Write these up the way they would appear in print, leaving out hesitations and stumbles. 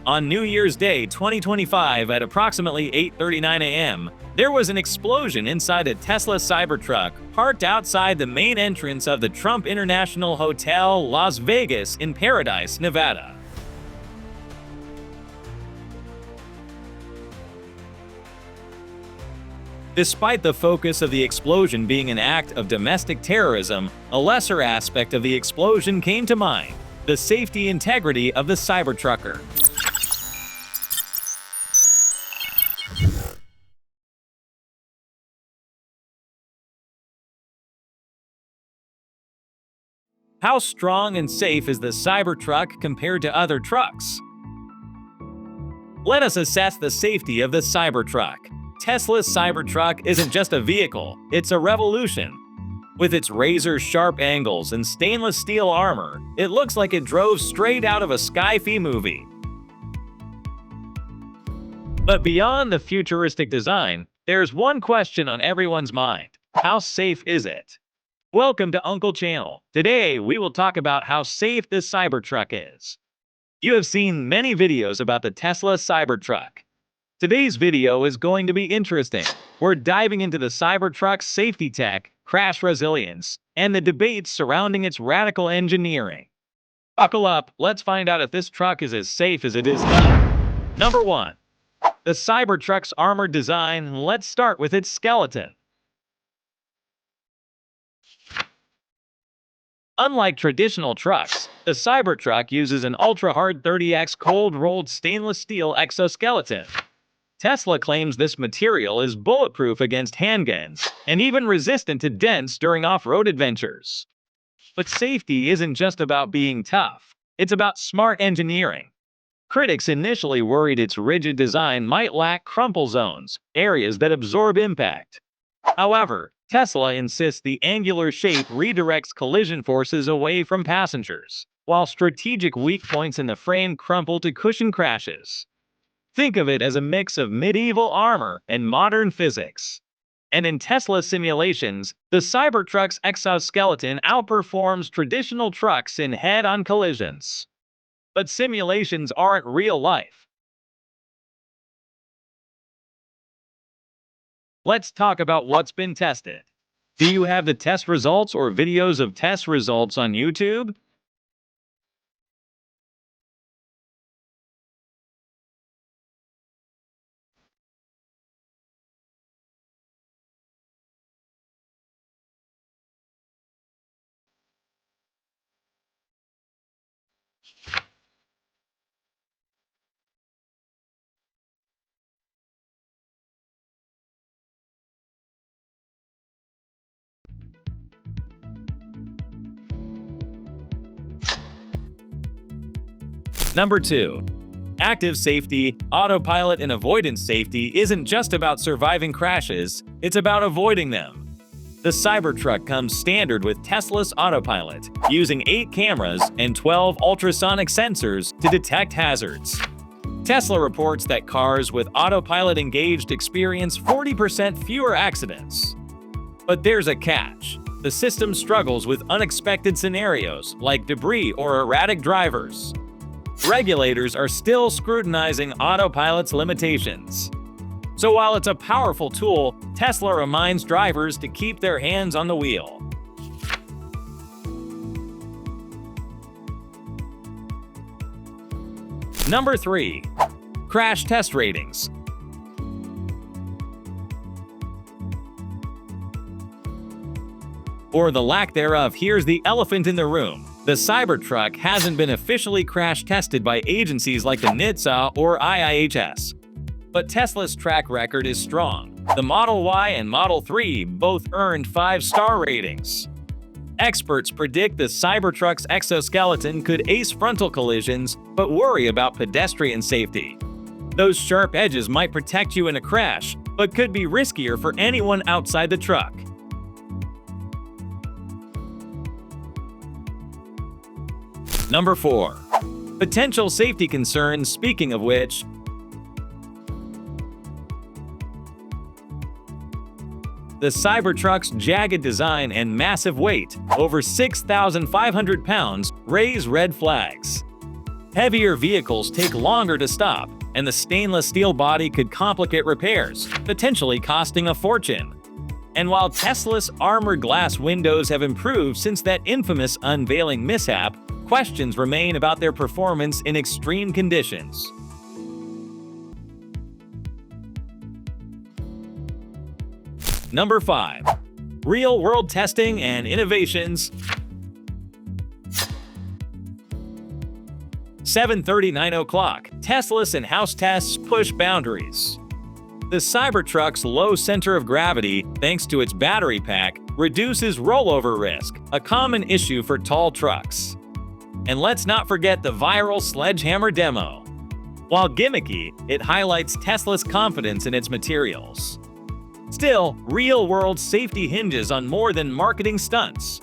On New Year's Day 2025 at approximately 8:39 a.m., there was an explosion inside a Tesla Cybertruck parked outside the main entrance of the Trump International Hotel, Las Vegas in Paradise, Nevada. Despite the focus of the explosion being an act of domestic terrorism, a lesser aspect of the explosion came to mind: the safety integrity of the Cybertrucker. How strong and safe is the Cybertruck compared to other trucks? Let us assess the safety of the Cybertruck. Tesla's Cybertruck isn't just a vehicle, it's a revolution. With its razor-sharp angles and stainless steel armor, it looks like it drove straight out of a sci-fi movie. But beyond the futuristic design, there's one question on everyone's mind: how safe is it? Welcome to Uncle Channel. Today, we will talk about how safe this Cybertruck is. You have seen many videos about the Tesla Cybertruck. Today's video is going to be interesting. We're diving into the Cybertruck's safety tech, crash resilience, and the debates surrounding its radical engineering. Buckle up, let's find out if this truck is as safe as it is now. Number 1. The Cybertruck's armored design. Let's start with its skeleton. Unlike traditional trucks, the Cybertruck uses an ultra-hard 30X cold-rolled stainless steel exoskeleton. Tesla claims this material is bulletproof against handguns, and even resistant to dents during off-road adventures. But safety isn't just about being tough, it's about smart engineering. Critics initially worried its rigid design might lack crumple zones, areas that absorb impact. However, Tesla insists the angular shape redirects collision forces away from passengers, while strategic weak points in the frame crumple to cushion crashes. Think of it as a mix of medieval armor and modern physics. And in Tesla simulations, the Cybertruck's exoskeleton outperforms traditional trucks in head-on collisions. But simulations aren't real life. Let's talk about what's been tested. Do you have the test results or videos of test results on YouTube? Number 2. Active safety. Autopilot and avoidance safety isn't just about surviving crashes, it's about avoiding them. The Cybertruck comes standard with Tesla's autopilot, using 8 cameras and 12 ultrasonic sensors to detect hazards. Tesla reports that cars with autopilot engaged experience 40% fewer accidents. But there's a catch. The system struggles with unexpected scenarios like debris or erratic drivers. Regulators are still scrutinizing autopilot's limitations. So while it's a powerful tool, Tesla reminds drivers to keep their hands on the wheel. Number 3. Crash test ratings. Or the lack thereof. Here's the elephant in the room. The Cybertruck hasn't been officially crash tested by agencies like the NHTSA or IIHS. But Tesla's track record is strong. The Model Y and Model 3 both earned 5-star ratings. Experts predict the Cybertruck's exoskeleton could ace frontal collisions, but worry about pedestrian safety. Those sharp edges might protect you in a crash, but could be riskier for anyone outside the truck. Number 4. Potential safety concerns. Speaking of which, the Cybertruck's jagged design and massive weight, over 6,500 pounds, raise red flags. Heavier vehicles take longer to stop, and the stainless steel body could complicate repairs, potentially costing a fortune. And while Tesla's armored glass windows have improved since that infamous unveiling mishap, questions remain about their performance in extreme conditions. Number 5. Real-world testing and innovations. 7:39 o'clock. Tesla's in-house tests push boundaries. The Cybertruck's low center of gravity, thanks to its battery pack, reduces rollover risk, a common issue for tall trucks. And let's not forget the viral sledgehammer demo. While gimmicky, it highlights Tesla's confidence in its materials. Still, real-world safety hinges on more than marketing stunts.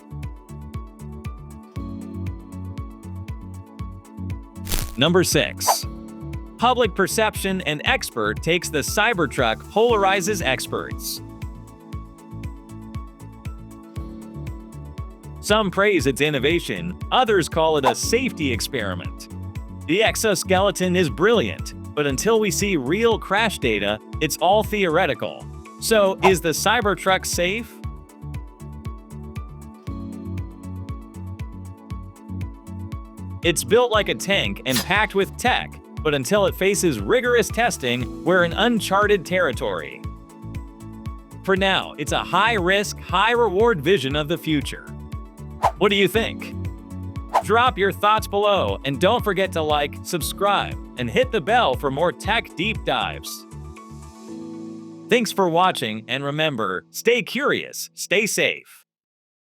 Number 6. Public perception and expert takes the Cybertruck polarizes experts. Some praise its innovation, others call it a safety experiment. The exoskeleton is brilliant, but until we see real crash data, it's all theoretical. So, is the Cybertruck safe? It's built like a tank and packed with tech, but until it faces rigorous testing, we're in uncharted territory. For now, it's a high-risk, high-reward vision of the future. What do you think? Drop your thoughts below, and don't forget to like, subscribe, and hit the bell for more tech deep dives. Thanks for watching, and remember, stay curious, stay safe.